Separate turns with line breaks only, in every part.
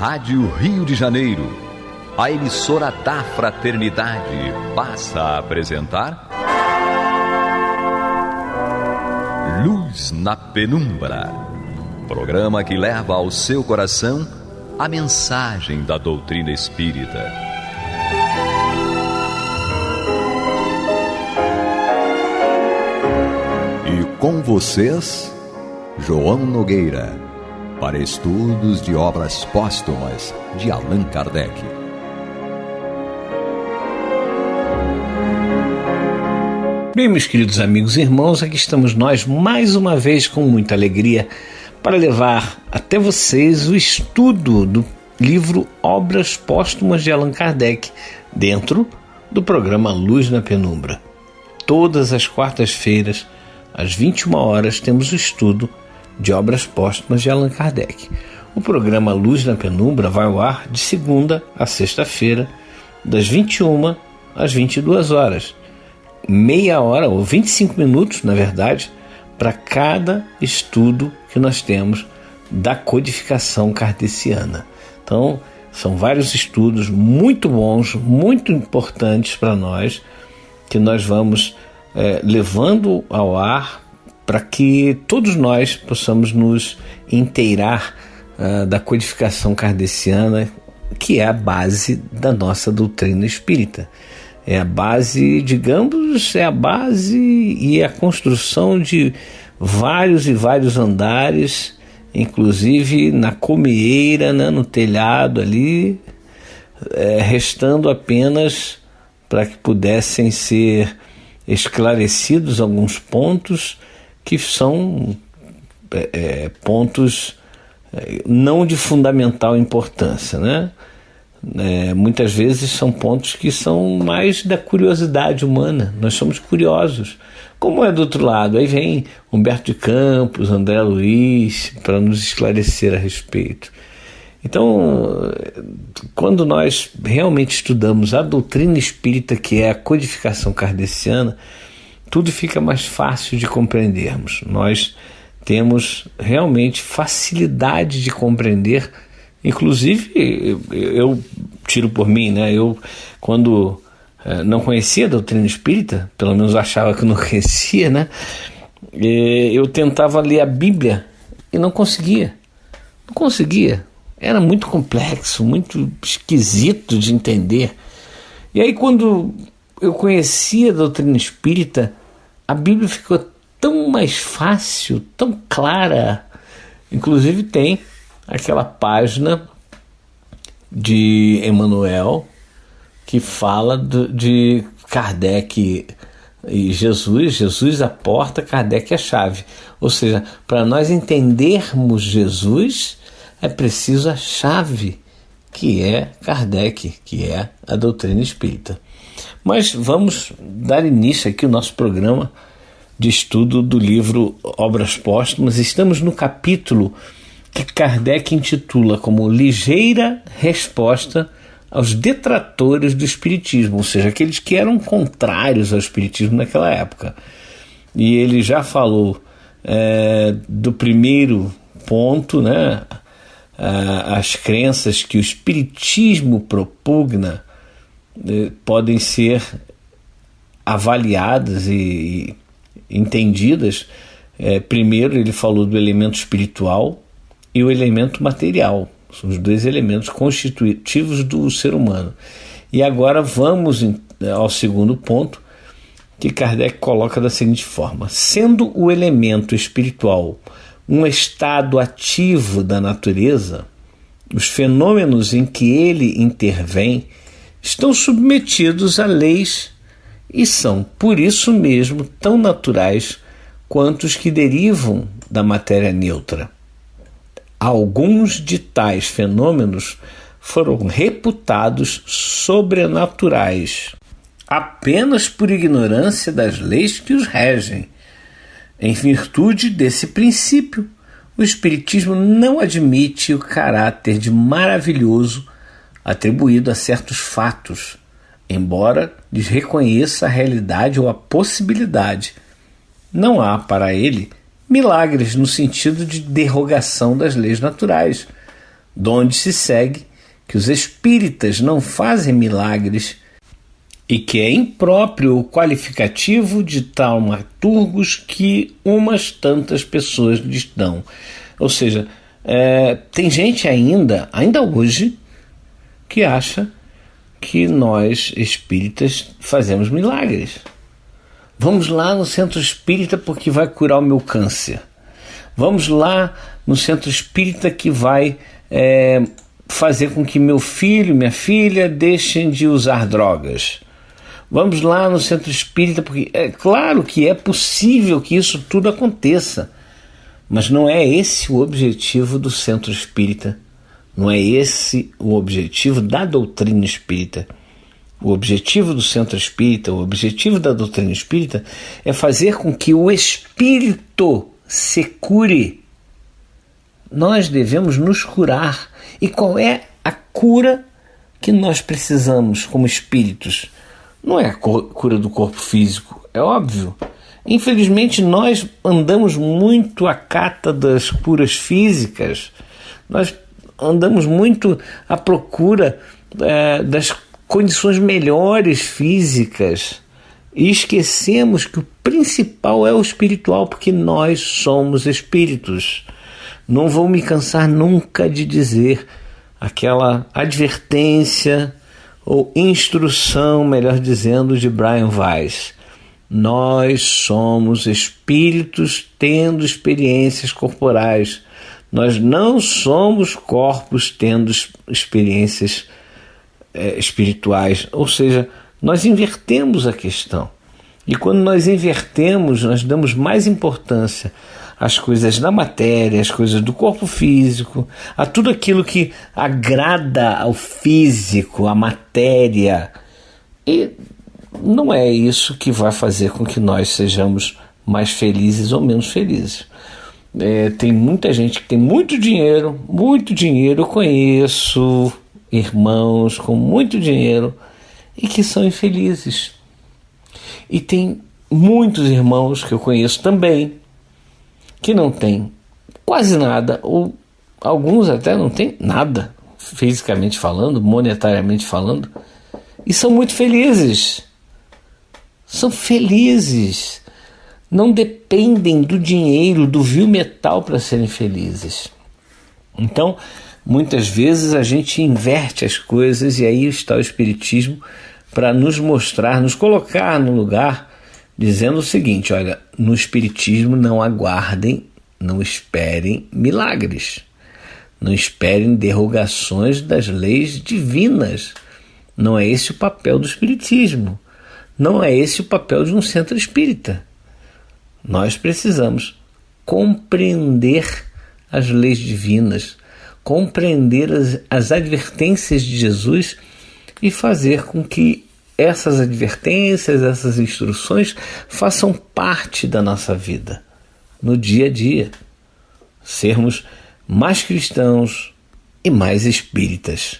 Rádio Rio de Janeiro, a emissora da Fraternidade, passa a apresentar Luz na Penumbra, programa que leva ao seu coração a mensagem da doutrina espírita. E com vocês, João Nogueira, para estudos de obras póstumas de Allan Kardec.
Bem, meus queridos amigos e irmãos, aqui estamos nós mais uma vez com muita alegria para levar até vocês o estudo do livro Obras Póstumas de Allan Kardec, dentro do programa Luz na Penumbra. Todas as quartas-feiras, às 21 horas, temos o estudo de Obras Póstumas de Allan Kardec. O programa Luz na Penumbra vai ao ar de segunda a sexta-feira, das 21 às 22 horas. Meia hora, ou 25 minutos, na verdade, para cada estudo que nós temos da codificação kardeciana. Então, são vários estudos muito bons, muito importantes para nós, que nós vamos levando ao ar para que todos nós possamos nos inteirar da codificação kardeciana, que é a base da nossa doutrina espírita. É a base, digamos, é a base e a construção de vários e vários andares, inclusive na comieira, né, no telhado ali, restando apenas para que pudessem ser esclarecidos alguns pontos que são pontos não de fundamental importância, né? Muitas vezes são pontos que são mais da curiosidade humana. Nós somos curiosos. Como é do outro lado? Aí vem Humberto de Campos, André Luiz, para nos esclarecer a respeito. Então, quando nós realmente estudamos a doutrina espírita, que é a codificação kardeciana, tudo fica mais fácil de compreendermos. Nós temos realmente facilidade de compreender. Inclusive, eu tiro por mim, né? Eu, quando não conhecia a doutrina espírita, pelo menos achava que não conhecia, né? Eu tentava ler a Bíblia e não conseguia. Não conseguia. Era muito complexo, muito esquisito de entender. E aí, quando eu conhecia a doutrina espírita, a Bíblia ficou tão mais fácil, tão clara. Inclusive tem aquela página de Emmanuel que fala de Kardec e Jesus a porta, Kardec a chave. Ou seja, para nós entendermos Jesus é preciso a chave, que é Kardec, que é a doutrina espírita. Mas vamos dar início aqui ao nosso programa de estudo do livro Obras Póstumas. Estamos no capítulo que Kardec intitula como Ligeira Resposta aos Detratores do Espiritismo, ou seja, aqueles que eram contrários ao Espiritismo naquela época. E ele já falou do primeiro ponto, né? As crenças que o Espiritismo propugna podem ser avaliadas e entendidas. Primeiro ele falou do elemento espiritual e o elemento material. São os dois elementos constitutivos do ser humano. E agora vamos ao segundo ponto, que Kardec coloca da seguinte forma: sendo o elemento espiritual um estado ativo da natureza, os fenômenos em que ele intervém estão submetidos a leis e são, por isso mesmo, tão naturais quanto os que derivam da matéria neutra. Alguns de tais fenômenos foram reputados sobrenaturais, apenas por ignorância das leis que os regem. Em virtude desse princípio, o Espiritismo não admite o caráter de maravilhoso atribuído a certos fatos, embora lhes reconheça a realidade ou a possibilidade. Não há para ele milagres no sentido de derrogação das leis naturais, donde se segue que os espíritas não fazem milagres e que é impróprio o qualificativo de taumaturgos que umas tantas pessoas lhes dão. Ou seja, tem gente ainda hoje, que acha que nós espíritas fazemos milagres. Vamos lá no centro espírita porque vai curar o meu câncer. Vamos lá no centro espírita que vai fazer com que meu filho, minha filha deixem de usar drogas. Vamos lá no centro espírita porque é claro que é possível que isso tudo aconteça, mas não é esse o objetivo do centro espírita. Não é esse o objetivo da doutrina espírita. O objetivo do centro espírita, o objetivo da doutrina espírita é fazer com que o espírito se cure. Nós devemos nos curar. E qual é a cura que nós precisamos como espíritos? Não é a cura do corpo físico, é óbvio. Infelizmente nós andamos muito à cata das curas físicas. Nós andamos muito à procura das condições melhores físicas e esquecemos que o principal é o espiritual, porque nós somos espíritos. Não vou me cansar nunca de dizer aquela advertência ou instrução, melhor dizendo, de Brian Weiss. Nós somos espíritos tendo experiências corporais. Nós não somos corpos tendo experiências espirituais. Ou seja, nós invertemos a questão. E quando nós invertemos, nós damos mais importância às coisas da matéria, às coisas do corpo físico, a tudo aquilo que agrada ao físico, à matéria. E não é isso que vai fazer com que nós sejamos mais felizes ou menos felizes. Tem muita gente que tem muito dinheiro. Eu conheço irmãos com muito dinheiro e que são infelizes. E tem muitos irmãos que eu conheço também que não têm quase nada, ou alguns até não têm nada, fisicamente falando, monetariamente falando, e são muito felizes. São felizes. Não dependem do dinheiro, do vil metal para serem felizes. Então, muitas vezes a gente inverte as coisas e aí está o Espiritismo para nos mostrar, nos colocar no lugar, dizendo o seguinte: olha, no Espiritismo não aguardem, não esperem milagres, não esperem derrogações das leis divinas. Não é esse o papel do Espiritismo, não é esse o papel de um centro espírita. Nós precisamos compreender as leis divinas, compreender as advertências de Jesus e fazer com que essas advertências, essas instruções façam parte da nossa vida, no dia a dia. Sermos mais cristãos e mais espíritas.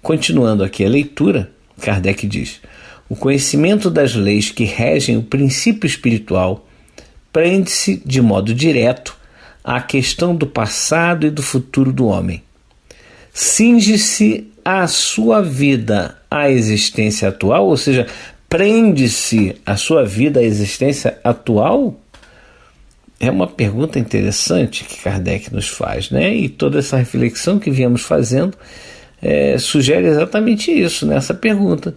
Continuando aqui a leitura, Kardec diz: o conhecimento das leis que regem o princípio espiritual prende-se de modo direto à questão do passado e do futuro do homem. Cinge-se a sua vida à existência atual, ou seja, prende-se a sua vida à existência atual? É uma pergunta interessante que Kardec nos faz, né? E toda essa reflexão que viemos fazendo sugere exatamente isso, nessa pergunta.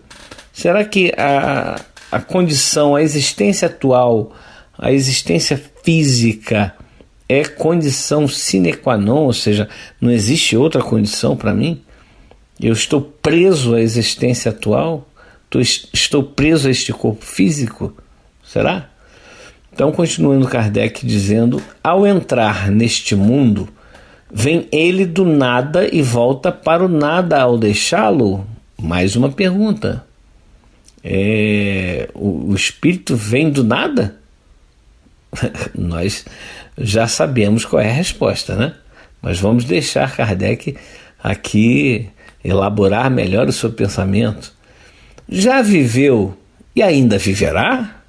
Será que a condição, a existência atual, a existência física é condição sine qua non, ou seja, não existe outra condição para mim? Eu estou preso à existência atual? Estou preso a este corpo físico? Será? Então, continuando Kardec dizendo: ao entrar neste mundo, vem ele do nada e volta para o nada ao deixá-lo? Mais uma pergunta. O espírito vem do nada? Nós já sabemos qual é a resposta, né? Mas vamos deixar Kardec aqui elaborar melhor o seu pensamento. Já viveu e ainda viverá?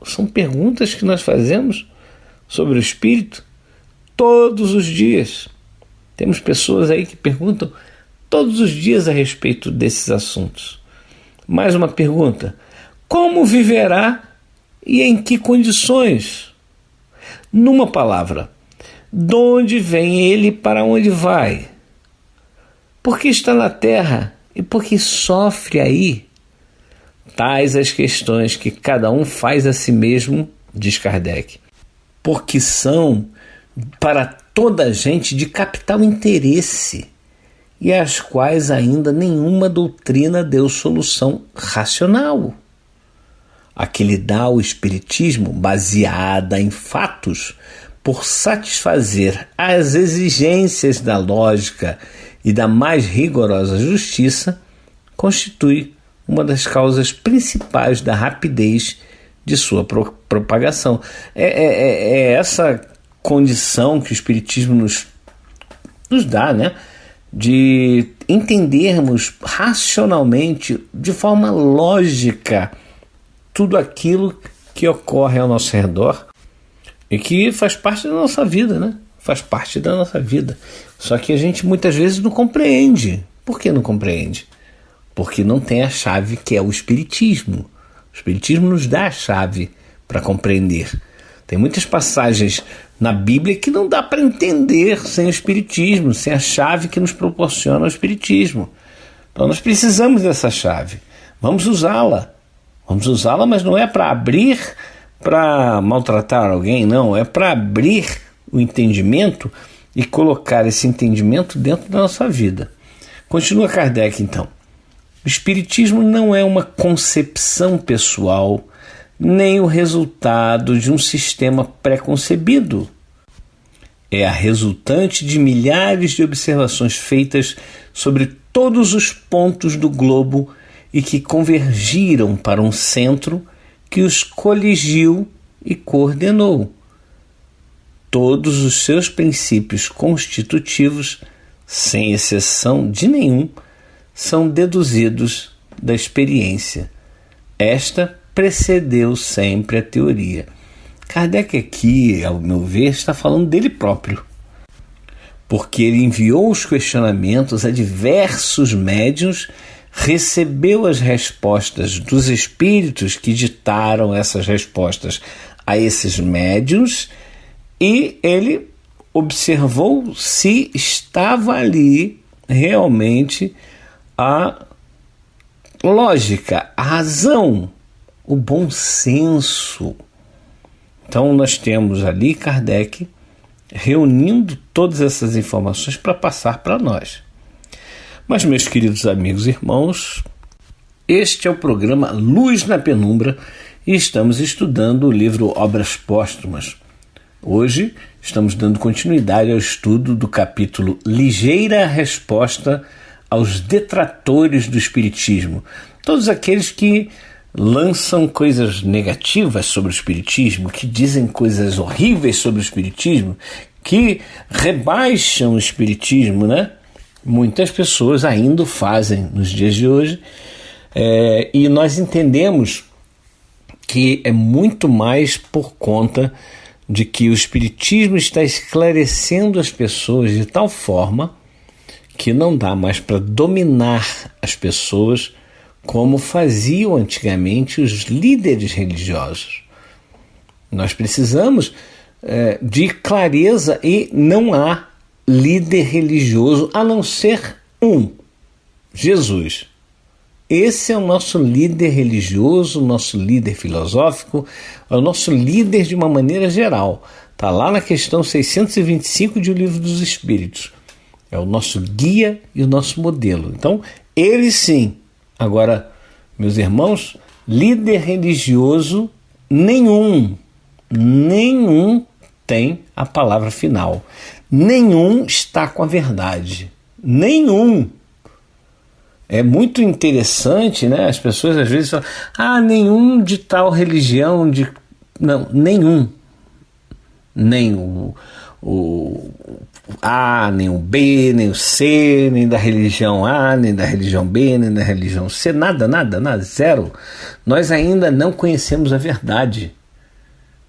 São perguntas que nós fazemos sobre o espírito todos os dias. Temos pessoas aí que perguntam todos os dias a respeito desses assuntos. Mais uma pergunta: como viverá e em que condições? Numa palavra, de onde vem ele e para onde vai? Por que está na terra e por que sofre aí? Tais as questões que cada um faz a si mesmo, diz Kardec, porque são para toda a gente de capital interesse e às quais ainda nenhuma doutrina deu solução racional. A que lhe dá o Espiritismo, baseada em fatos, por satisfazer as exigências da lógica e da mais rigorosa justiça, constitui uma das causas principais da rapidez de sua propagação. É essa condição que o Espiritismo nos dá, né? De entendermos racionalmente, de forma lógica, tudo aquilo que ocorre ao nosso redor e que faz parte da nossa vida, né? Faz parte da nossa vida. Só que a gente muitas vezes não compreende. Por que não compreende? Porque não tem a chave que é o Espiritismo. O Espiritismo nos dá a chave para compreender. Tem muitas passagens na Bíblia que não dá para entender sem o Espiritismo, sem a chave que nos proporciona o Espiritismo. Então nós precisamos dessa chave. Vamos usá-la. Vamos usá-la, mas não é para abrir, para maltratar alguém, não. É para abrir o entendimento e colocar esse entendimento dentro da nossa vida. Continua Kardec, então. O Espiritismo não é uma concepção pessoal, nem o resultado de um sistema pré-concebido. É a resultante de milhares de observações feitas sobre todos os pontos do globo e que convergiram para um centro que os coligiu e coordenou. Todos os seus princípios constitutivos, sem exceção de nenhum, são deduzidos da experiência. Esta precedeu sempre a teoria. Kardec aqui, ao meu ver, está falando dele próprio, porque ele enviou os questionamentos a diversos médiuns, recebeu as respostas dos espíritos que ditaram essas respostas a esses médiuns e ele observou se estava ali realmente a lógica, a razão, o bom senso. Então nós temos ali Kardec reunindo todas essas informações para passar para nós. Mas, meus queridos amigos e irmãos, este é o programa Luz na Penumbra e estamos estudando o livro Obras Póstumas. Hoje estamos dando continuidade ao estudo do capítulo Ligeira Resposta aos Detratores do Espiritismo. Todos aqueles que lançam coisas negativas sobre o Espiritismo, que dizem coisas horríveis sobre o Espiritismo, que rebaixam o Espiritismo, né? Muitas pessoas ainda o fazem nos dias de hoje, e nós entendemos que é muito mais por conta de que o Espiritismo está esclarecendo as pessoas de tal forma que não dá mais para dominar as pessoas como faziam antigamente os líderes religiosos. Nós precisamos de clareza e não há líder religioso a não ser um, Jesus. Esse é o nosso líder religioso, o nosso líder filosófico, é o nosso líder de uma maneira geral. Está lá na questão 625 de O Livro dos Espíritos. É o nosso guia e o nosso modelo. Então, ele sim. Agora, meus irmãos, líder religioso nenhum tem a palavra final. Nenhum está com a verdade. Nenhum. É muito interessante, né? As pessoas às vezes falam, nenhum de tal religião, não, nenhum. Nem o A, nem o B, nem o C, nem da religião A, nem da religião B, nem da religião C, nada, zero. Nós ainda não conhecemos a verdade.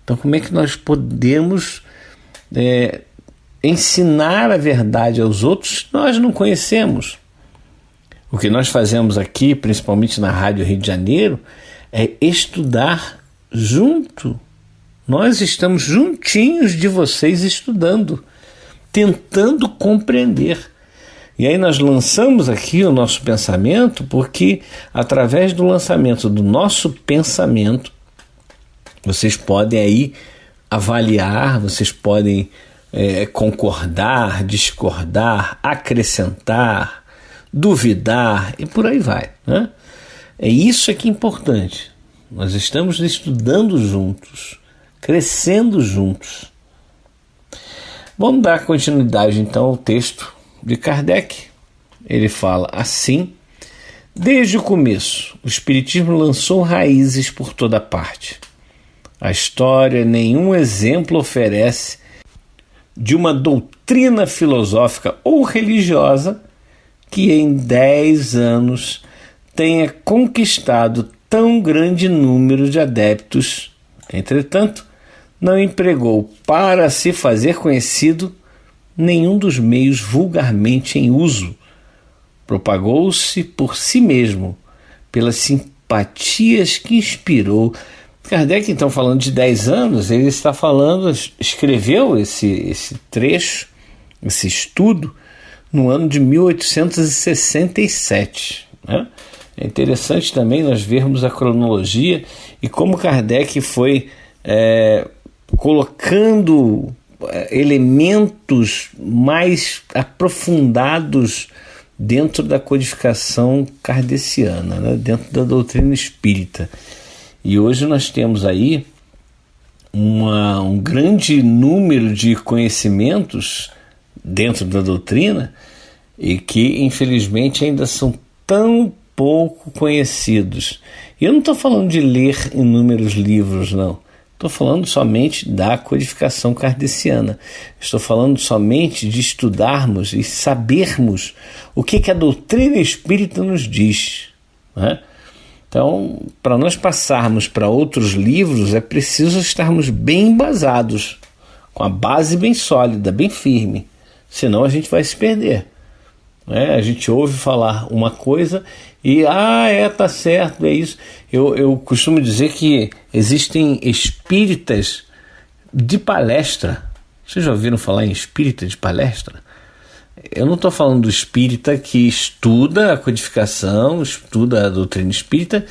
Então como é que nós podemos ensinar a verdade aos outros, nós não conhecemos. O que nós fazemos aqui, principalmente na Rádio Rio de Janeiro, é estudar junto. Nós estamos juntinhos de vocês estudando, tentando compreender. E aí nós lançamos aqui o nosso pensamento, porque através do lançamento do nosso pensamento, vocês podem aí avaliar, vocês podem concordar, discordar, acrescentar, duvidar e por aí vai, né? É isso que é importante. Nós estamos estudando juntos, crescendo juntos. Vamos dar continuidade então ao texto de Kardec. Ele fala assim: desde o começo, o Espiritismo lançou raízes por toda parte. A história nenhum exemplo oferece de uma doutrina filosófica ou religiosa que em 10 anos tenha conquistado tão grande número de adeptos. Entretanto, não empregou para se fazer conhecido nenhum dos meios vulgarmente em uso. Propagou-se por si mesmo, pelas simpatias que inspirou. Kardec, então, falando de 10 anos, ele está falando, escreveu esse trecho, esse estudo, no ano de 1867. Né? É interessante também nós vermos a cronologia e como Kardec foi colocando elementos mais aprofundados dentro da codificação kardeciana, né? Dentro da doutrina espírita. E hoje nós temos aí um grande número de conhecimentos dentro da doutrina e que infelizmente ainda são tão pouco conhecidos. E eu não estou falando de ler inúmeros livros, não. Estou falando somente da codificação kardeciana. Estou falando somente de estudarmos e sabermos o que a doutrina espírita nos diz, né? Então, para nós passarmos para outros livros, é preciso estarmos bem embasados, com a base bem sólida, bem firme. Senão a gente vai se perder. A gente ouve falar uma coisa e, tá certo, é isso. Eu costumo dizer que existem espíritas de palestra. Vocês já ouviram falar em espírita de palestra? Eu não estou falando do espírita que estuda a codificação, estuda a doutrina espírita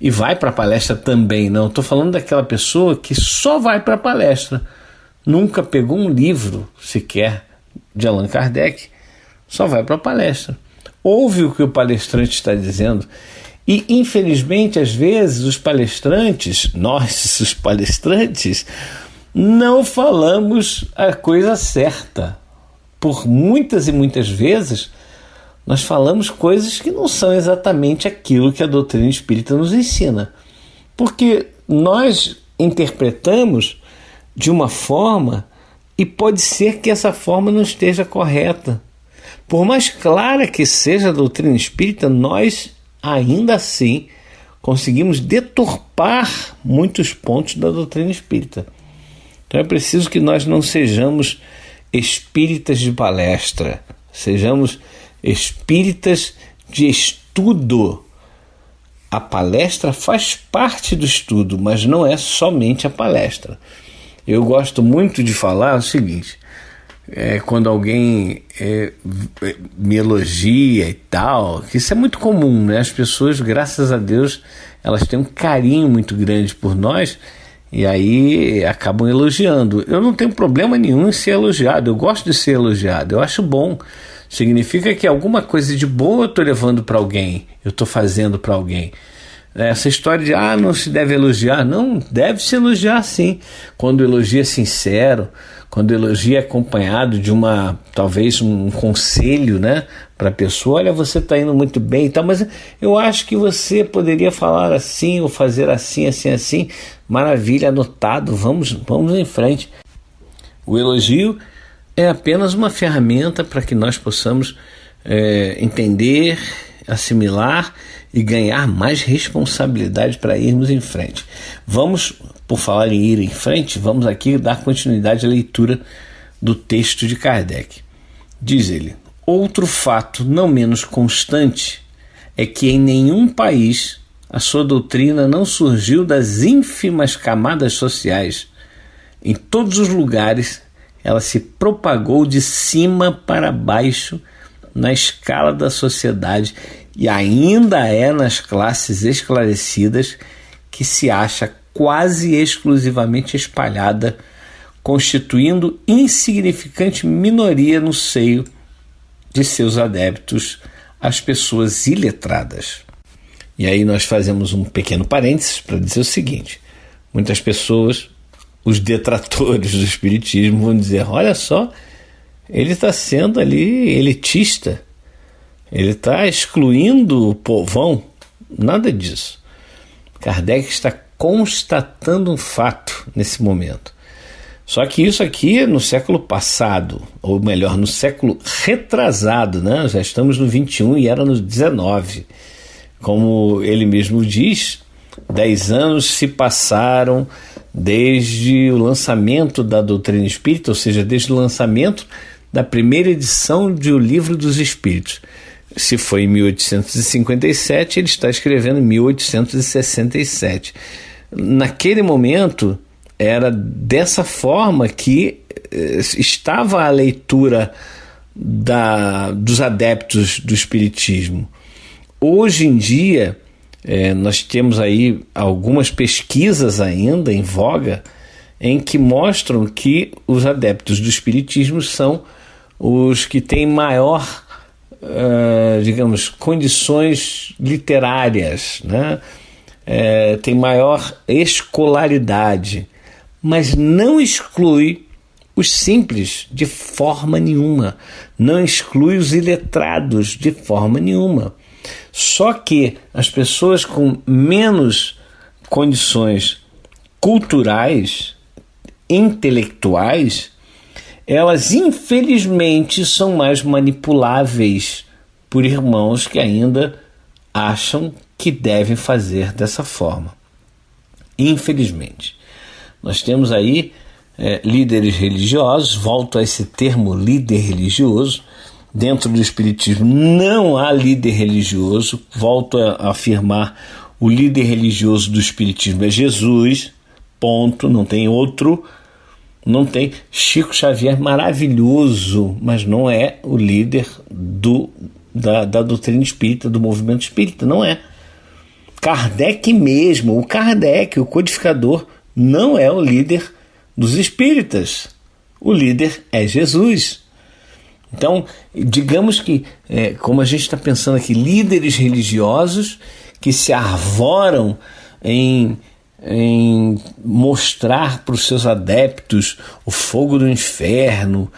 e vai para a palestra também, não. Estou falando daquela pessoa que só vai para a palestra, nunca pegou um livro sequer de Allan Kardec, só vai para a palestra. Ouve o que o palestrante está dizendo e, infelizmente, às vezes os palestrantes, nós, os palestrantes, não falamos a coisa certa. Por muitas e muitas vezes, nós falamos coisas que não são exatamente aquilo que a doutrina espírita nos ensina. Porque nós interpretamos de uma forma e pode ser que essa forma não esteja correta. Por mais clara que seja a doutrina espírita, nós, ainda assim, conseguimos deturpar muitos pontos da doutrina espírita. Então é preciso que nós não sejamos espíritas de palestra, sejamos espíritas de estudo. A palestra faz parte do estudo, mas não é somente a palestra. Eu gosto muito de falar o seguinte: quando alguém me elogia e tal, que isso é muito comum, né? As pessoas, graças a Deus, elas têm um carinho muito grande por nós e aí acabam elogiando. Eu não tenho problema nenhum em ser elogiado, eu gosto de ser elogiado, eu acho bom. Significa que alguma coisa de boa eu estou levando para alguém, eu estou fazendo para alguém. Essa história de não se deve elogiar, não, deve se elogiar sim. Quando o elogio é sincero, quando o elogio é acompanhado de talvez um conselho, né, para a pessoa: olha, você está indo muito bem e tal, mas eu acho que você poderia falar assim ou fazer assim, assim, assim. Maravilha, anotado, vamos em frente. O elogio é apenas uma ferramenta para que nós possamos entender, assimilar e ganhar mais responsabilidade para irmos em frente. Vamos, por falar em ir em frente, vamos aqui dar continuidade à leitura do texto de Kardec. Diz ele: outro fato não menos constante é que em nenhum país a sua doutrina não surgiu das ínfimas camadas sociais. Em todos os lugares ela se propagou de cima para baixo na escala da sociedade e ainda é nas classes esclarecidas que se acha quase exclusivamente espalhada, constituindo insignificante minoria no seio de seus adeptos, as pessoas iletradas. E aí nós fazemos um pequeno parênteses para dizer o seguinte: muitas pessoas, os detratores do espiritismo, vão dizer: olha só, ele está sendo ali elitista, ele está excluindo o povão. Nada disso. Kardec está constatando um fato nesse momento. Só que isso aqui é no século passado, ou melhor, no século retrasado, né? Já estamos no 21 e era no 19. Como ele mesmo diz, 10 anos se passaram desde o lançamento da doutrina espírita, ou seja, desde o lançamento da primeira edição de O Livro dos Espíritos. Se foi em 1857, ele está escrevendo em 1867. Naquele momento, era dessa forma que estava a leitura dos adeptos do espiritismo. Hoje em dia, nós temos aí algumas pesquisas ainda em voga em que mostram que os adeptos do espiritismo são os que têm maior, digamos, condições literárias, né? Tem maior escolaridade, mas não exclui os simples de forma nenhuma, não exclui os iletrados de forma nenhuma. Só que as pessoas com menos condições culturais, intelectuais, elas infelizmente são mais manipuláveis por irmãos que ainda acham que devem fazer dessa forma. Infelizmente. Nós temos aí líderes religiosos, volto a esse termo líder religioso. Dentro do espiritismo não há líder religioso, volto a afirmar, o líder religioso do espiritismo é Jesus, ponto, não tem outro, não tem. Chico Xavier, maravilhoso, mas não é o líder da doutrina espírita, do movimento espírita, não é. Kardec mesmo, o codificador, não é o líder dos espíritas, o líder é Jesus. Então, digamos que, como a gente está pensando aqui, líderes religiosos que se arvoram em mostrar para os seus adeptos o fogo do inferno,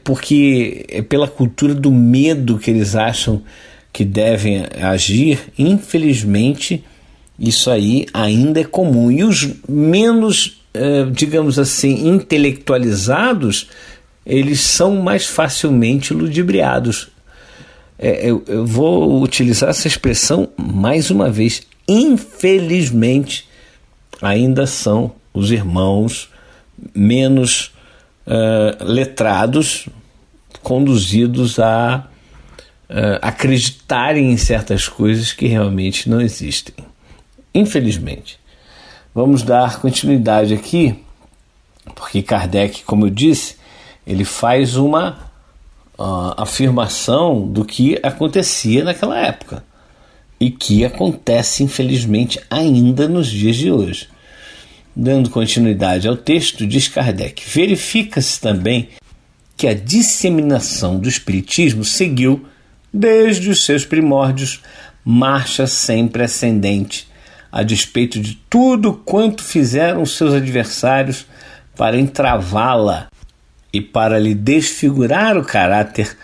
porque é pela cultura do medo que eles acham que devem agir. Infelizmente, isso aí ainda é comum. E os menos, digamos assim, intelectualizados, eles são mais facilmente ludibriados. Eu vou utilizar essa expressão mais uma vez. Infelizmente, ainda são os irmãos menos letrados, conduzidos a acreditarem em certas coisas que realmente não existem. Infelizmente. Vamos dar continuidade aqui, porque Kardec, como eu disse, ele faz uma afirmação do que acontecia naquela época e que acontece, infelizmente, ainda nos dias de hoje. Dando continuidade ao texto, diz Kardec: verifica-se também que a disseminação do espiritismo seguiu, desde os seus primórdios, marcha sempre ascendente, a despeito de tudo quanto fizeram seus adversários para entravá-la e para lhe desfigurar o caráter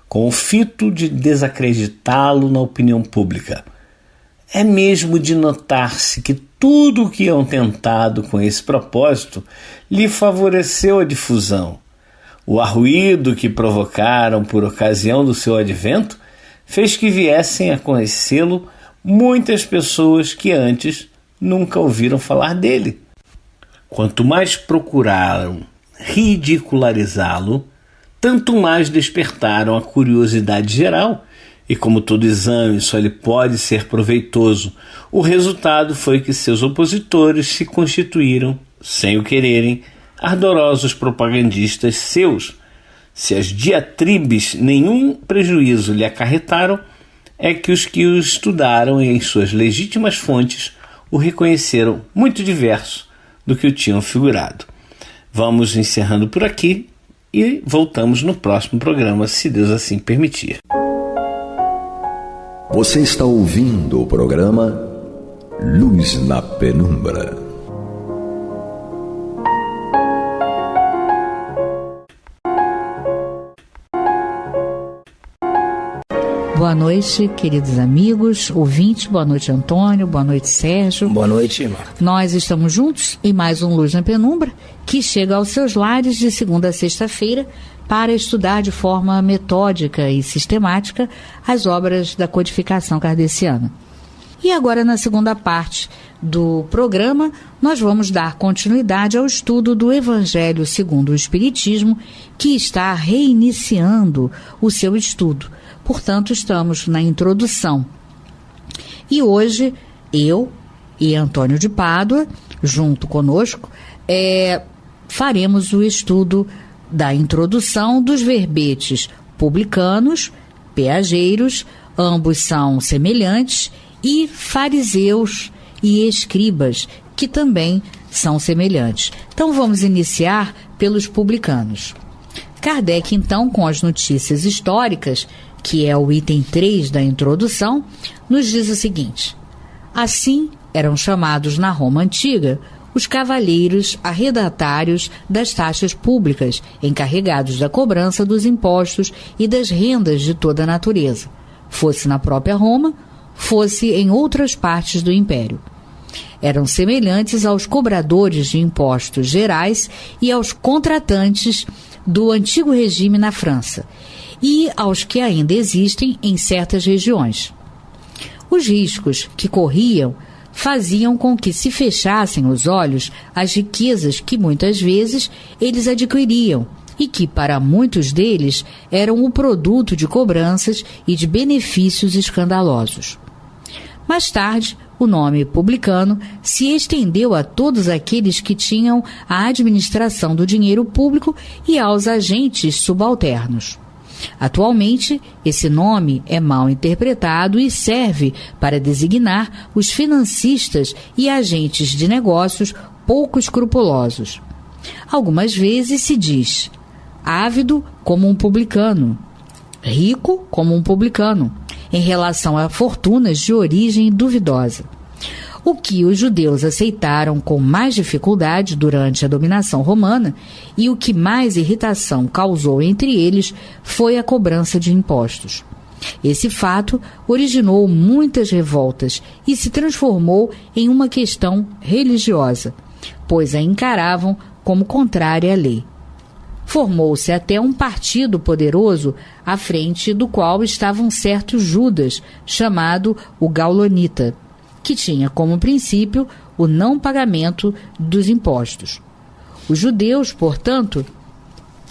com o fito de desacreditá-lo na opinião pública. É mesmo de notar-se que tudo o que iam tentado com esse propósito lhe favoreceu a difusão. O arruído que provocaram por ocasião do seu advento fez que viessem a conhecê-lo muitas pessoas que antes nunca ouviram falar dele. Quanto mais procuraram ridicularizá-lo, tanto mais despertaram a curiosidade geral, e como todo exame só lhe pode ser proveitoso, o resultado foi que seus opositores se constituíram, sem o quererem, ardorosos propagandistas seus. Se as diatribes nenhum prejuízo lhe acarretaram, é que os que o estudaram em suas legítimas fontes o reconheceram muito diverso do que o tinham figurado. Vamos encerrando por aqui e voltamos no próximo programa, se Deus assim permitir.
Você está ouvindo o programa Luz na Penumbra.
Boa noite, queridos amigos, ouvintes, boa noite, Antônio, boa noite, Sérgio.
Boa noite, irmão.
Nós estamos juntos em mais um Luz na Penumbra, que chega aos seus lares de segunda a sexta-feira para estudar de forma metódica e sistemática as obras da codificação kardeciana. E agora, na segunda parte do programa, nós vamos dar continuidade ao estudo do Evangelho segundo o Espiritismo, que está reiniciando o seu estudo. Portanto, estamos na introdução. E hoje, eu e Antônio de Pádua, junto conosco, faremos o estudo da introdução dos verbetes publicanos, peageiros, ambos são semelhantes, e fariseus e escribas, que também são semelhantes. Então, vamos iniciar pelos publicanos. Kardec, então, com as notícias históricas, que é o item 3 da introdução, nos diz o seguinte: assim eram chamados na Roma antiga os cavalheiros arredatários das taxas públicas, encarregados da cobrança dos impostos e das rendas de toda a natureza, fosse na própria Roma, fosse em outras partes do Império. Eram semelhantes aos cobradores de impostos gerais e aos contratantes do antigo regime na França, e aos que ainda existem em certas regiões. Os riscos que corriam faziam com que se fechassem os olhos às riquezas que muitas vezes eles adquiriam e que para muitos deles eram o produto de cobranças e de benefícios escandalosos. Mais tarde, o nome publicano se estendeu a todos aqueles que tinham a administração do dinheiro público e aos agentes subalternos. Atualmente, esse nome é mal interpretado e serve para designar os financistas e agentes de negócios pouco escrupulosos. Algumas vezes se diz ávido como um publicano, rico como um publicano, em relação a fortunas de origem duvidosa. O que os judeus aceitaram com mais dificuldade durante a dominação romana e o que mais irritação causou entre eles foi a cobrança de impostos. Esse fato originou muitas revoltas e se transformou em uma questão religiosa, pois a encaravam como contrária à lei. Formou-se até um partido poderoso à frente do qual estava um certo Judas, chamado o Gaulonita, que tinha como princípio o não pagamento dos impostos. Os judeus, portanto,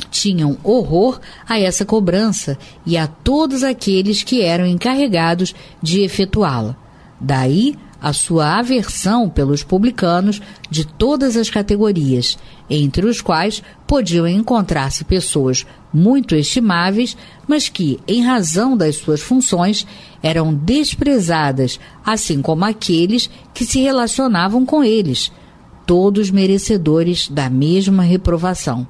tinham horror a essa cobrança e a todos aqueles que eram encarregados de efetuá-la. Daí a sua aversão pelos publicanos de todas as categorias, entre os quais podiam encontrar-se pessoas muito estimáveis, mas que, em razão das suas funções, eram desprezadas, assim como aqueles que se relacionavam com eles, todos merecedores da mesma reprovação.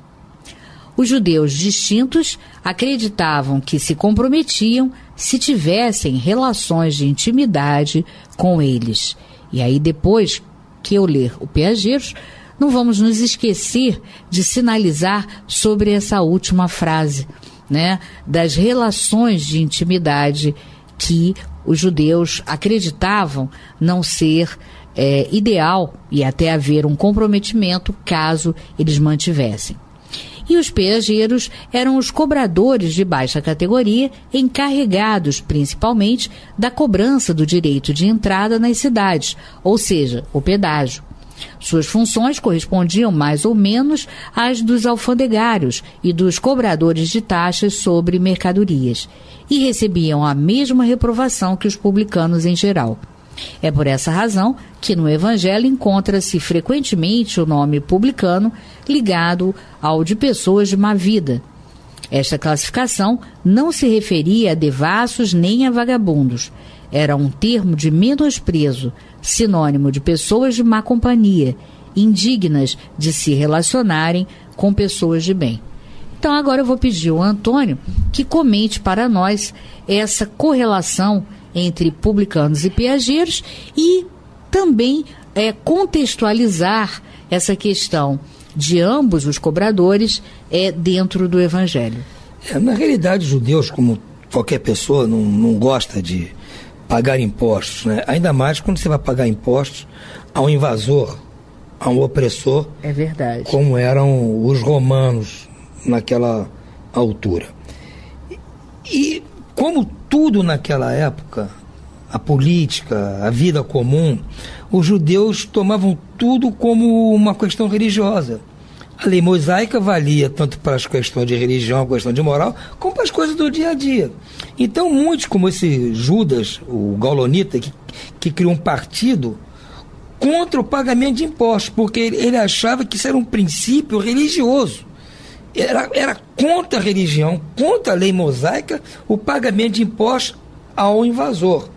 Os judeus distintos acreditavam que se comprometiam se tivessem relações de intimidade com eles. E aí, depois que eu ler o Peageiros, não vamos nos esquecer de sinalizar sobre essa última frase, né, das relações de intimidade que os judeus acreditavam não ser ideal e até haver um comprometimento caso eles mantivessem. E os peageiros eram os cobradores de baixa categoria, encarregados principalmente da cobrança do direito de entrada nas cidades, ou seja, o pedágio. Suas funções correspondiam mais ou menos às dos alfandegários e dos cobradores de taxas sobre mercadorias, e recebiam a mesma reprovação que os publicanos em geral. É por essa razão que no Evangelho encontra-se frequentemente o nome publicano ligado ao de pessoas de má vida. Esta classificação não se referia a devassos nem a vagabundos. Era um termo de menosprezo, sinônimo de pessoas de má companhia, indignas de se relacionarem com pessoas de bem. Então agora eu vou pedir ao Antônio que comente para nós essa correlação entre publicanos e peageiros e também contextualizar essa questão de ambos os cobradores dentro do Evangelho.
Na realidade, os judeus, como qualquer pessoa, não gosta de pagar impostos, né? Ainda mais quando você vai pagar impostos a um invasor, a um opressor.
É verdade.
Como eram os romanos naquela altura. E como tudo naquela época, a política, a vida comum, os judeus tomavam tudo como uma questão religiosa. A lei mosaica valia tanto para as questões de religião, questão de moral, como para as coisas do dia a dia. Então, muitos, como esse Judas, o gaulonita, que criou um partido contra o pagamento de impostos, porque ele achava que isso era um princípio religioso. Era contra a religião, contra a lei mosaica, o pagamento de impostos ao invasor.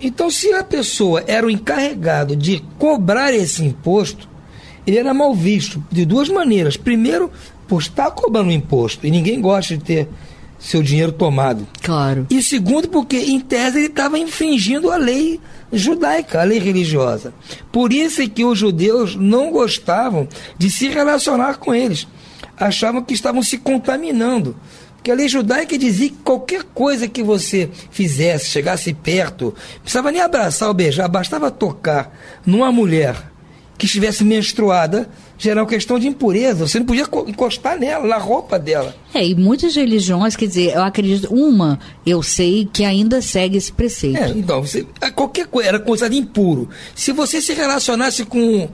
Então, se a pessoa era o encarregado de cobrar esse imposto, ele era mal visto de duas maneiras. Primeiro, por estar cobrando imposto, e ninguém gosta de ter seu dinheiro tomado.
Claro.
E segundo, porque, em tese, ele estava infringindo a lei judaica, a lei religiosa. Por isso é que os judeus não gostavam de se relacionar com eles. Achavam que estavam se contaminando. Porque a lei judaica dizia que qualquer coisa que você fizesse, chegasse perto, não precisava nem abraçar ou beijar, bastava tocar numa mulher que estivesse menstruada, gerar uma questão de impureza. Você não podia encostar nela, na roupa dela.
E muitas religiões, quer dizer, eu acredito, eu sei que ainda segue esse preceito.
Então, qualquer coisa era considerado impuro. Se você se relacionasse com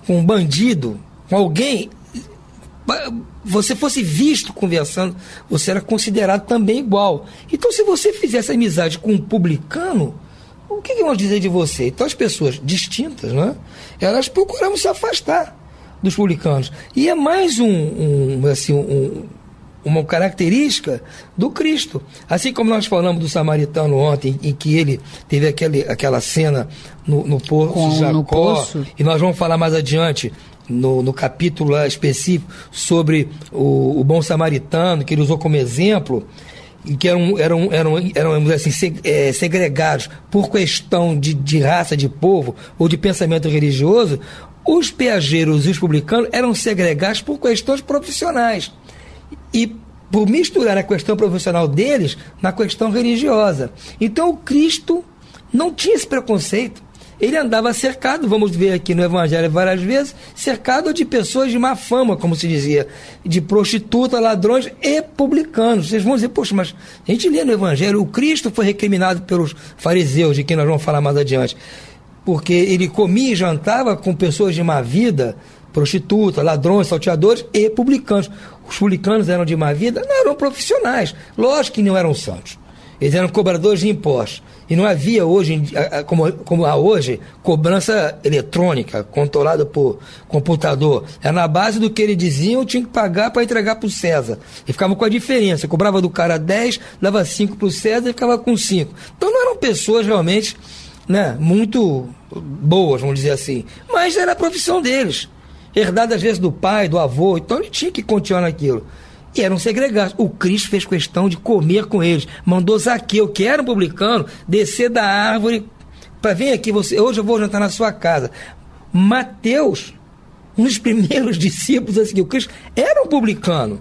um bandido, com alguém, você fosse visto conversando, você era considerado também igual. Então, se você fizesse amizade com um publicano, o que vão dizer de você? Então, as pessoas distintas, né, elas procuravam se afastar dos publicanos. E é mais uma característica do Cristo. Assim como nós falamos do samaritano ontem, em que ele teve aquela cena no poço de Jacó, e nós vamos falar mais adiante, no capítulo lá específico, sobre o bom samaritano, que ele usou como exemplo, e que eram assim, segregados por questão de raça, de povo, ou de pensamento religioso. Os peageiros e os publicanos eram segregados por questões profissionais. E por misturar a questão profissional deles na questão religiosa. Então o Cristo não tinha esse preconceito. Ele andava cercado, vamos ver aqui no Evangelho várias vezes, cercado de pessoas de má fama, como se dizia, de prostitutas, ladrões e publicanos. Vocês vão dizer, poxa, mas a gente lê no Evangelho, o Cristo foi recriminado pelos fariseus, de quem nós vamos falar mais adiante, porque ele comia e jantava com pessoas de má vida, prostitutas, ladrões, salteadores e publicanos. Os publicanos eram de má vida? Não, eram profissionais. Lógico que não eram santos. Eles eram cobradores de impostos. E não havia hoje, como há hoje, cobrança eletrônica, controlada por computador. Era na base do que eles diziam, tinha que pagar para entregar para o César. E ficava com a diferença. Cobrava do cara 10, dava 5 para o César e ficava com 5. Então não eram pessoas realmente, né, muito boas, vamos dizer assim. Mas era a profissão deles. Herdada às vezes do pai, do avô. Então ele tinha que continuar naquilo. E eram segregados. O Cristo fez questão de comer com eles. Mandou Zaqueu, que era um publicano, descer da árvore para vir aqui. Hoje eu vou jantar na sua casa. Mateus, um dos primeiros discípulos a seguir o Cristo, era um publicano.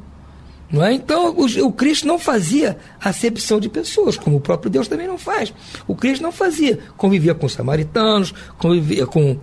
Não é? Então, o Cristo não fazia acepção de pessoas, como o próprio Deus também não faz. O Cristo não fazia. Convivia com os samaritanos, convivia com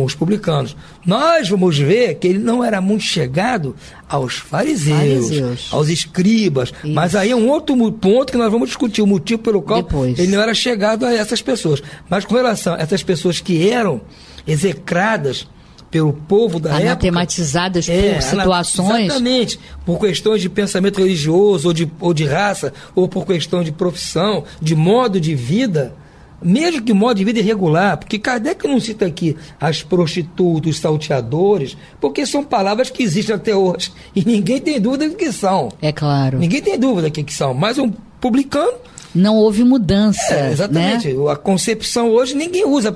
os publicanos. Nós vamos ver que ele não era muito chegado aos fariseus. Aos escribas. Isso. Mas aí é um outro ponto que nós vamos discutir, o motivo pelo qual ele não era chegado a essas pessoas. Mas com relação a essas pessoas que eram execradas pelo povo da época.
Anatematizadas por situações.
Exatamente, por questões de pensamento religioso, ou de raça, ou por questão de profissão, de modo de vida, mesmo que modo de vida irregular, porque Kardec não cita aqui as prostitutas, os salteadores, porque são palavras que existem até hoje, e ninguém tem dúvida do que são.
É claro.
Ninguém tem dúvida do que são, mas um publicano...
Não houve mudança.
Exatamente.
Né?
A concepção hoje ninguém usa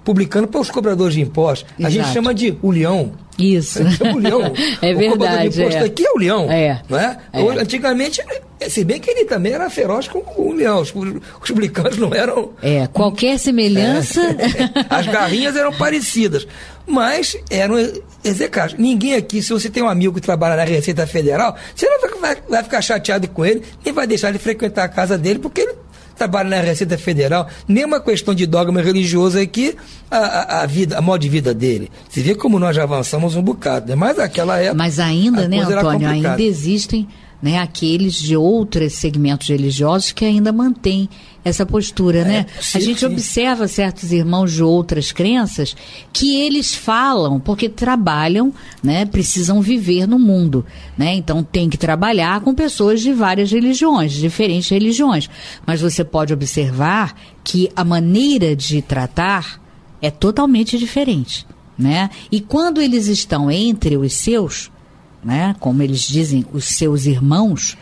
publicano para os cobradores de impostos. Exato. A gente chama de o leão.
Isso.
O leão.
É verdade.
O cobrador de imposto aqui é o leão. Não é?
Hoje,
antigamente, se bem que ele também era feroz como o leão. Os publicanos não eram...
qualquer semelhança...
As garrinhas eram parecidas, mas eram execrados. Ninguém aqui, se você tem um amigo que trabalha na Receita Federal, você não vai ficar chateado com ele, nem vai deixar ele frequentar a casa dele, porque ele trabalha na Receita Federal. Nenhuma questão de dogma religioso aqui, a modo de vida dele. Você vê como nós já avançamos um bocado, né? Mas naquela época...
Mas ainda, né, Antônio, ainda existem, né, aqueles de outros segmentos religiosos que ainda mantêm essa postura, né? A gente observa certos irmãos de outras crenças que eles falam porque trabalham, né? Precisam viver no mundo, né? Então tem que trabalhar com pessoas de várias religiões, diferentes religiões. Mas você pode observar que a maneira de tratar é totalmente diferente, né? E quando eles estão entre os seus, né? Como eles dizem, os seus irmãos,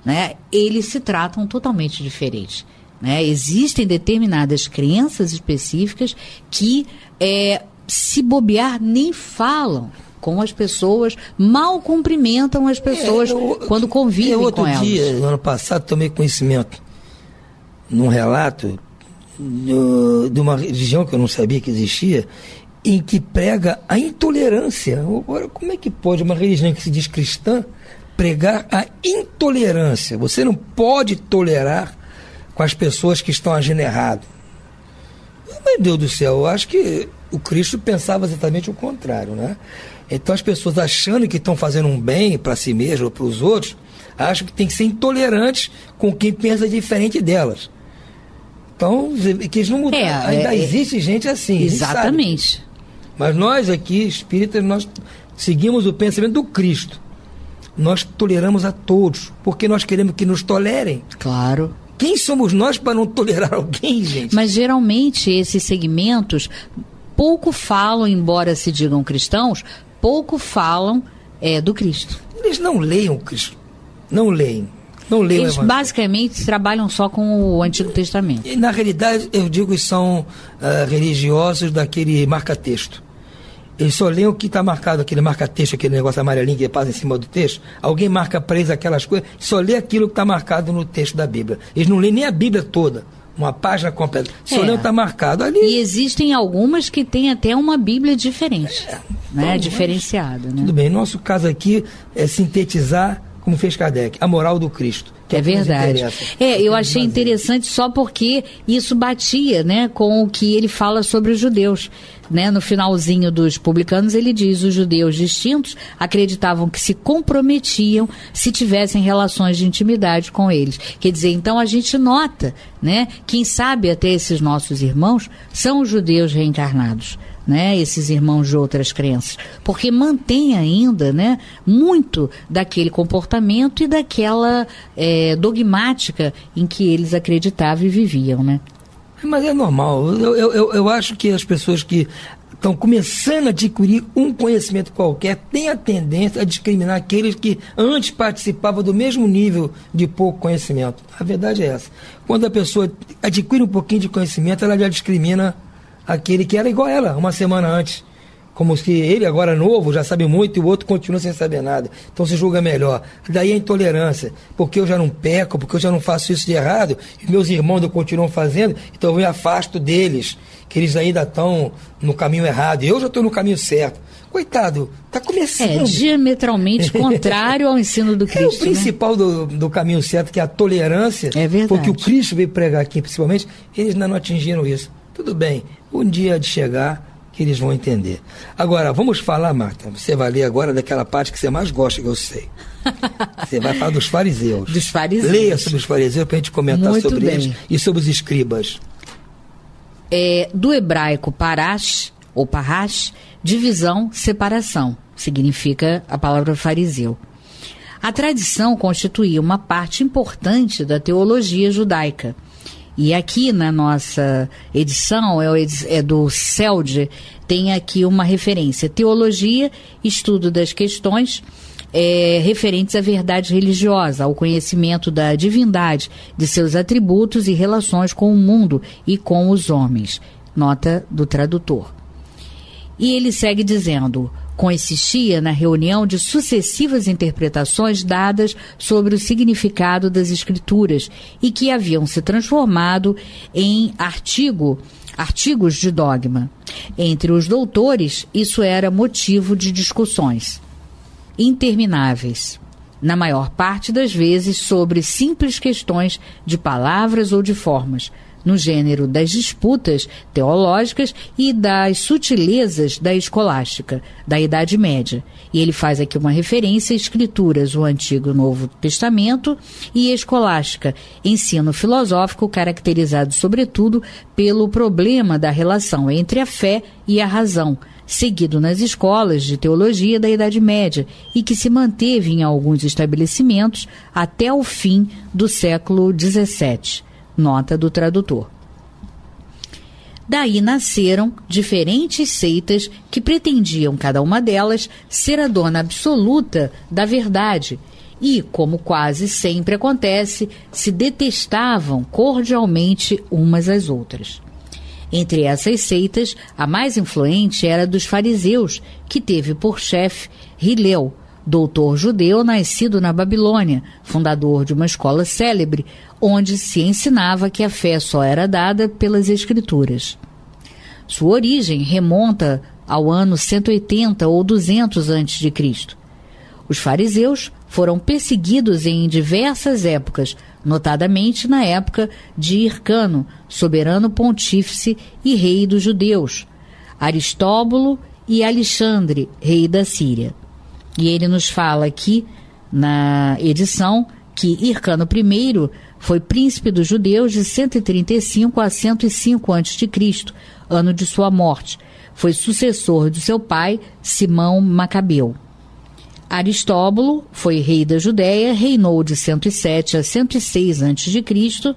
né? Eles se tratam totalmente diferente. Né? Existem determinadas crenças específicas que, se bobear, nem falam com as pessoas, mal cumprimentam as pessoas quando convivem com elas.
Outro dia, no ano passado, tomei conhecimento num relato de uma religião que eu não sabia que existia, em que prega a intolerância. Agora, como é que pode uma religião que se diz cristã pregar a intolerância? Você não pode tolerar com as pessoas que estão agindo errado. Meu Deus do céu, eu acho que o Cristo pensava exatamente o contrário, né? Então as pessoas achando que estão fazendo um bem para si mesmas ou para os outros, acham que tem que ser intolerantes com quem pensa diferente delas. Então, que eles não mudaram. Ainda existe gente assim.
Exatamente.
Mas nós aqui, espíritas, nós seguimos o pensamento do Cristo. Nós toleramos a todos, porque nós queremos que nos tolerem.
Claro.
Quem somos nós para não tolerar alguém, gente?
Mas geralmente esses segmentos pouco falam, embora se digam cristãos, pouco falam do Cristo.
Eles não leiam o Cristo. Não leem.
Eles basicamente trabalham só com o Antigo Testamento.
E, na realidade, eu digo que são religiosos daquele marca-texto. Eles só leem o que está marcado, aquele marca-texto, aquele negócio amarelinho que passa em cima do texto. Alguém marca para eles aquelas coisas, só lê aquilo que está marcado no texto da Bíblia. Eles não leem nem a Bíblia toda, uma página completa. Só leem o que está marcado ali.
E existem algumas que têm até uma Bíblia diferente, né? Diferenciada. Né?
Tudo bem, nosso caso aqui é sintetizar, como fez Kardec, a moral do Cristo.
É verdade. Eu achei interessante só porque isso batia, né, com o que ele fala sobre os judeus. Né? No finalzinho dos Publicanos ele diz: os judeus distintos acreditavam que se comprometiam se tivessem relações de intimidade com eles. Quer dizer, então a gente nota, né, quem sabe até esses nossos irmãos são os judeus reencarnados. Né, esses irmãos de outras crenças, porque mantém ainda, né, muito daquele comportamento e daquela dogmática em que eles acreditavam e viviam, né?
Mas é normal. Eu acho que as pessoas que estão começando a adquirir um conhecimento qualquer têm a tendência a discriminar aqueles que antes participavam do mesmo nível de pouco conhecimento. A verdade é essa. Quando a pessoa adquire um pouquinho de conhecimento, ela já discrimina aquele que era igual a ela uma semana antes, como se ele agora novo já sabe muito e o outro continua sem saber nada, então se julga melhor. Daí a intolerância, porque eu já não peco, porque eu já não faço isso de errado e meus irmãos continuam fazendo, então eu me afasto deles, que eles ainda estão no caminho errado e eu já estou no caminho certo. Coitado, está começando.
Diametralmente contrário ao ensino do Cristo.
O principal, né, do caminho certo, que é a tolerância, porque o Cristo veio pregar aqui principalmente, eles ainda não atingiram isso. Tudo bem, um dia de chegar que eles vão entender. Agora, vamos falar, Marta, você vai ler agora daquela parte que você mais gosta, que eu sei. Você vai falar dos fariseus.
Dos fariseus.
Leia sobre os fariseus para a gente comentar sobre eles e sobre os escribas.
Do hebraico parash, ou parrash, divisão, separação, significa a palavra fariseu. A tradição constituía uma parte importante da teologia judaica. E aqui na nossa edição, é do CELD, tem aqui uma referência: teologia, estudo das questões referentes à verdade religiosa, ao conhecimento da divindade, de seus atributos e relações com o mundo e com os homens. Nota do tradutor. E ele segue dizendo: consistia na reunião de sucessivas interpretações dadas sobre o significado das Escrituras e que haviam se transformado em artigos de dogma. Entre os doutores, isso era motivo de discussões intermináveis, na maior parte das vezes sobre simples questões de palavras ou de formas, no gênero das disputas teológicas e das sutilezas da escolástica, da Idade Média. E ele faz aqui uma referência a escrituras, o Antigo e o Novo Testamento, e escolástica, ensino filosófico caracterizado sobretudo pelo problema da relação entre a fé e a razão, seguido nas escolas de teologia da Idade Média e que se manteve em alguns estabelecimentos até o fim do século XVII. Nota do tradutor. Daí nasceram diferentes seitas que pretendiam, cada uma delas, ser a dona absoluta da verdade e, como quase sempre acontece, se detestavam cordialmente umas às outras. Entre essas seitas, a mais influente era a dos fariseus, que teve por chefe Hilel, doutor judeu nascido na Babilônia, fundador de uma escola célebre, onde se ensinava que a fé só era dada pelas Escrituras. Sua origem remonta ao ano 180 ou 200 a.C. Os fariseus foram perseguidos em diversas épocas, notadamente na época de Hircano, soberano pontífice e rei dos judeus, Aristóbulo e Alexandre, rei da Síria. E ele nos fala aqui, na edição, que Hircano I foi príncipe dos judeus de 135 a 105 a.C., ano de sua morte. Foi sucessor de seu pai, Simão Macabeu. Aristóbulo foi rei da Judéia, reinou de 107 a 106 a.C.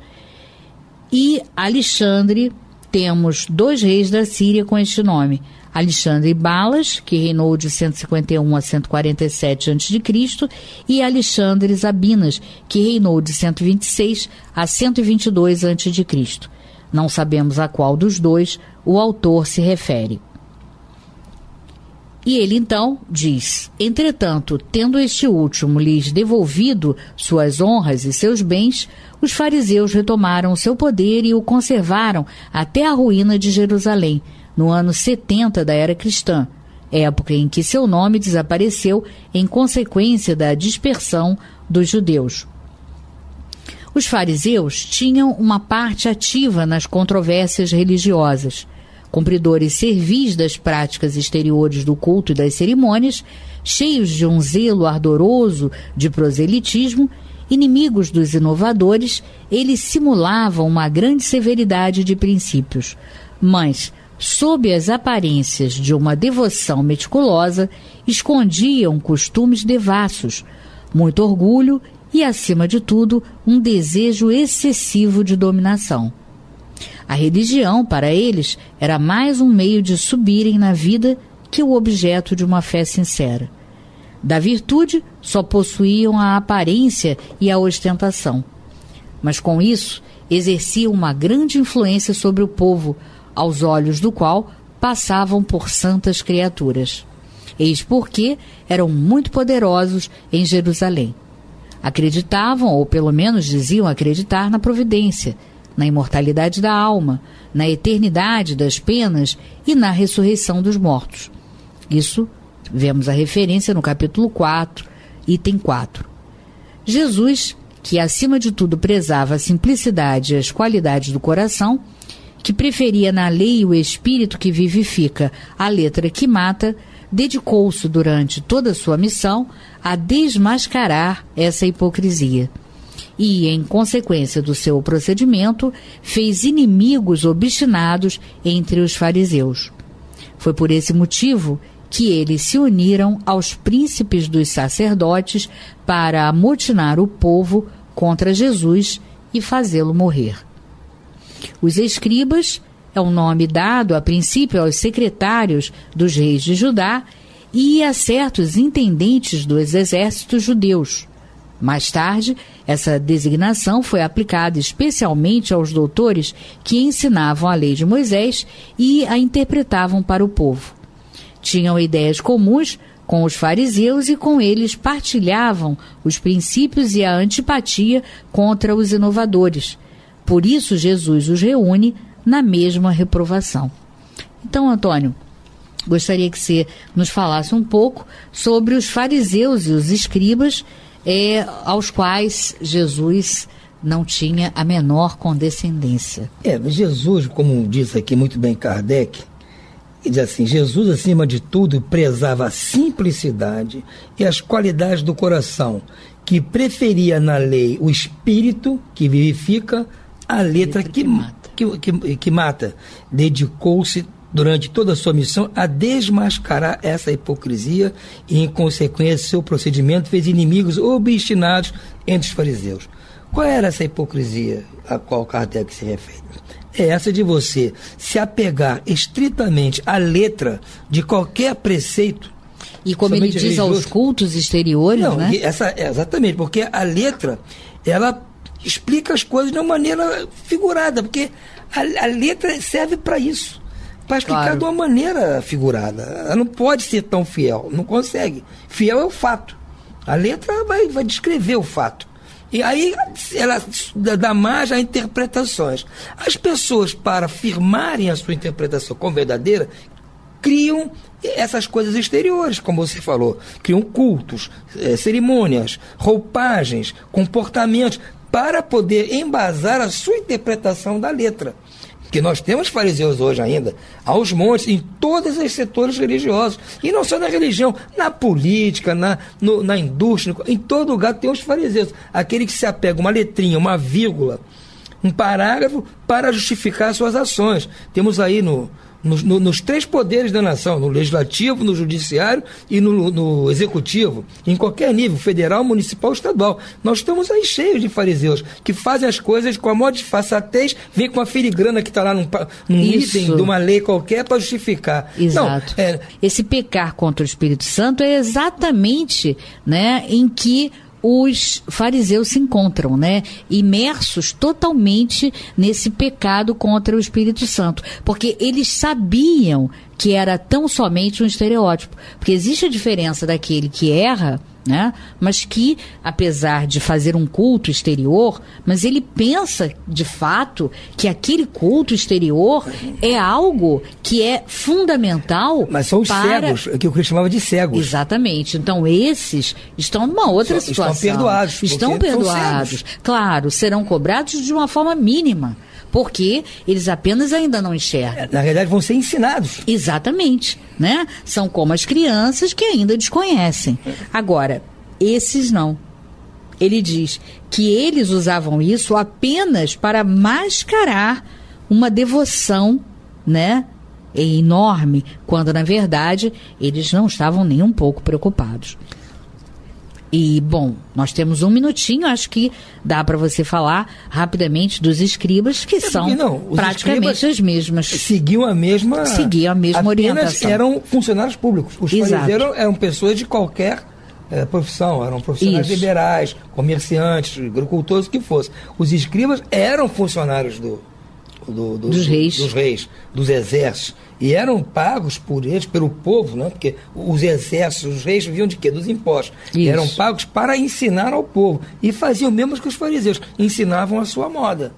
E Alexandre, temos 2 reis da Síria com este nome: Alexandre Balas, que reinou de 151 a 147 a.C., e Alexandre Zabinas, que reinou de 126 a 122 a.C. Não sabemos a qual dos dois o autor se refere. E ele então diz: entretanto, tendo este último lhes devolvido suas honras e seus bens, os fariseus retomaram seu poder e o conservaram até a ruína de Jerusalém, no ano 70 da era cristã, época em que seu nome desapareceu em consequência da dispersão dos judeus. Os fariseus tinham uma parte ativa nas controvérsias religiosas, cumpridores servis das práticas exteriores do culto e das cerimônias, cheios de um zelo ardoroso de proselitismo, inimigos dos inovadores, eles simulavam uma grande severidade de princípios, mas, sob as aparências de uma devoção meticulosa, escondiam costumes devassos, muito orgulho e, acima de tudo, um desejo excessivo de dominação. A religião, para eles, era mais um meio de subirem na vida que o objeto de uma fé sincera. Da virtude, só possuíam a aparência e a ostentação. Mas com isso, exerciam uma grande influência sobre o povo, aos olhos do qual passavam por santas criaturas. Eis porque eram muito poderosos em Jerusalém. Acreditavam, ou pelo menos diziam acreditar, na providência, na imortalidade da alma, na eternidade das penas e na ressurreição dos mortos. Isso, vemos a referência no capítulo 4, item 4. Jesus, que acima de tudo prezava a simplicidade e as qualidades do coração, que preferia na lei o espírito que vivifica a letra que mata, dedicou-se durante toda a sua missão a desmascarar essa hipocrisia. E, em consequência do seu procedimento, fez inimigos obstinados entre os fariseus. Foi por esse motivo que eles se uniram aos príncipes dos sacerdotes para amotinar o povo contra Jesus e fazê-lo morrer. Os escribas é um nome dado a princípio aos secretários dos reis de Judá e a certos intendentes dos exércitos judeus. Mais tarde, essa designação foi aplicada especialmente aos doutores que ensinavam a lei de Moisés e a interpretavam para o povo. Tinham ideias comuns com os fariseus e com eles partilhavam os princípios e a antipatia contra os inovadores. Por isso, Jesus os reúne na mesma reprovação. Então, Antônio, gostaria que você nos falasse um pouco sobre os fariseus e os escribas aos quais Jesus não tinha a menor condescendência.
Jesus, como diz aqui muito bem Kardec, diz assim: Jesus, acima de tudo, prezava a simplicidade e as qualidades do coração, que preferia na lei o espírito que vivifica, a letra que mata. Dedicou-se durante toda a sua missão a desmascarar essa hipocrisia e, em consequência, seu procedimento fez inimigos obstinados entre os fariseus. Qual era essa hipocrisia a qual Kardec se refere? É essa de você se apegar estritamente à letra de qualquer preceito.
E como ele diz, religioso, aos cultos exteriores,
não,
né?
Exatamente, porque a letra, ela explica as coisas de uma maneira figurada, porque a letra serve para isso, para explicar de uma maneira figurada. Ela não pode ser tão fiel, não consegue. Fiel é o fato. A letra vai descrever o fato. E aí ela dá margem a interpretações. As pessoas, para afirmarem a sua interpretação como verdadeira, criam essas coisas exteriores, como você falou. Criam cultos, cerimônias, roupagens, comportamentos, para poder embasar a sua interpretação da letra. Porque nós temos fariseus hoje ainda, aos montes, em todos os setores religiosos. E não só na religião, na política, na indústria, em todo lugar tem os fariseus. Aquele que se apega uma letrinha, uma vírgula, um parágrafo para justificar suas ações. Temos aí nos três poderes da nação, no legislativo, no judiciário e no executivo, em qualquer nível, federal, municipal, estadual. Nós estamos aí cheios de fariseus que fazem as coisas com a maior disfarçatez, vem com a filigrana que está lá num item de uma lei qualquer para justificar.
Exato. Não, esse pecar contra o Espírito Santo é exatamente, né, em que os fariseus se encontram, né, imersos totalmente nesse pecado contra o Espírito Santo, porque eles sabiam que era tão somente um estereótipo, porque existe a diferença daquele que erra, né, mas que, apesar de fazer um culto exterior, mas ele pensa, de fato, que aquele culto exterior é algo que é fundamental.
Mas são os cegos, que o Cristo chamava de cegos.
Exatamente. Então, esses estão numa outra situação.
Estão perdoados.
Estão perdoados. Claro, serão cobrados de uma forma mínima, porque eles apenas ainda não enxergam.
Na realidade, vão ser ensinados.
Exatamente, né? São como as crianças que ainda desconhecem. Agora, esses não. Ele diz que eles usavam isso apenas para mascarar uma devoção, né, enorme, quando, na verdade, eles não estavam nem um pouco preocupados. E, bom, nós temos um minutinho, acho que dá para você falar rapidamente dos escribas, que são praticamente as mesmas.
Seguiam a mesma
orientação.
Eram funcionários públicos. Os fariseus eram pessoas de qualquer profissão, eram profissionais liberais, comerciantes, agricultores, o que fosse. Os escribas eram funcionários dos reis, dos exércitos. E eram pagos por eles, pelo povo, né? Porque os exércitos, os reis vinham de quê? Dos impostos. E eram pagos para ensinar ao povo. E faziam o mesmo que os fariseus, ensinavam a sua moda.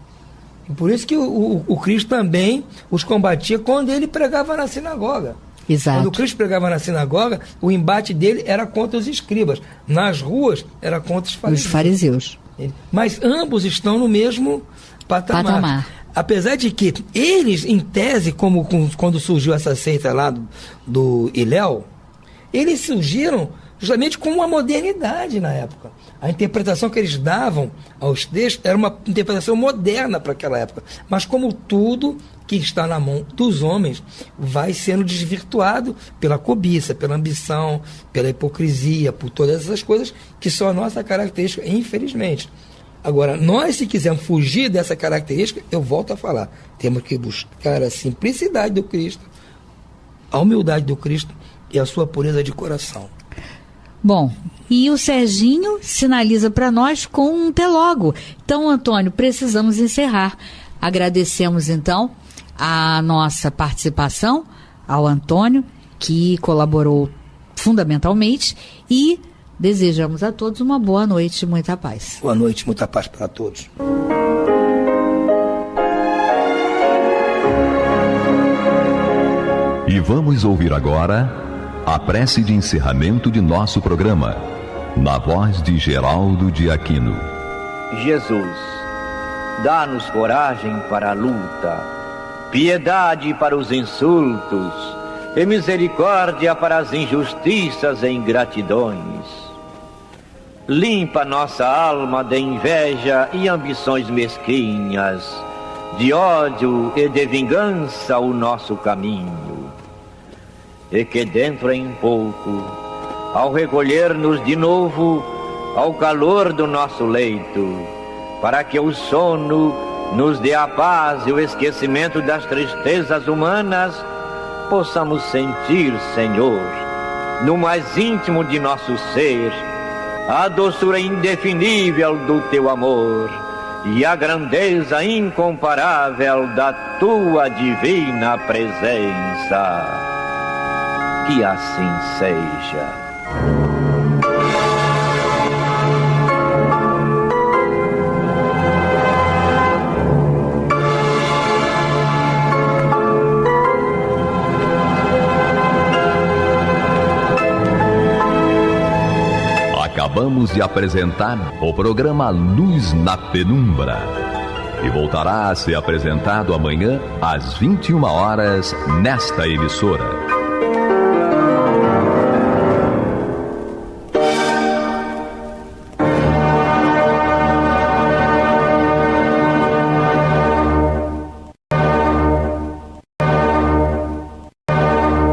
E por isso que o Cristo também os combatia quando ele pregava na sinagoga.
Exato.
Quando o Cristo pregava na sinagoga, o embate dele era contra os escribas. Nas ruas, era contra os fariseus. Mas ambos estão no mesmo patamar. Apesar de que eles, em tese, quando surgiu essa seita lá do Hillel, eles surgiram justamente com uma modernidade na época. A interpretação que eles davam aos textos era uma interpretação moderna para aquela época. Mas como tudo que está na mão dos homens vai sendo desvirtuado pela cobiça, pela ambição, pela hipocrisia, por todas essas coisas que são a nossa característica, infelizmente. Agora, nós, se quisermos fugir dessa característica, eu volto a falar, temos que buscar a simplicidade do Cristo, a humildade do Cristo e a sua pureza de coração.
Bom, e o Serginho sinaliza para nós com um até logo. Então, Antônio, precisamos encerrar. Agradecemos, então, a nossa participação ao Antônio, que colaborou fundamentalmente, e desejamos a todos uma boa noite e muita paz.
Boa noite, muita paz para todos.
E vamos ouvir agora a prece de encerramento de nosso programa, na voz de Geraldo de Aquino.
Jesus, dá-nos coragem para a luta, piedade para os insultos e misericórdia para as injustiças e ingratidões. Limpa nossa alma de inveja e ambições mesquinhas, de ódio e de vingança o nosso caminho. E que dentro em pouco, ao recolher-nos de novo ao calor do nosso leito, para que o sono nos dê a paz e o esquecimento das tristezas humanas, possamos sentir, Senhor, no mais íntimo de nosso ser, a doçura indefinível do Teu amor e a grandeza incomparável da Tua divina presença. Que assim seja.
Acabamos de apresentar o programa Luz na Penumbra, e voltará a ser apresentado amanhã às 21 horas nesta emissora.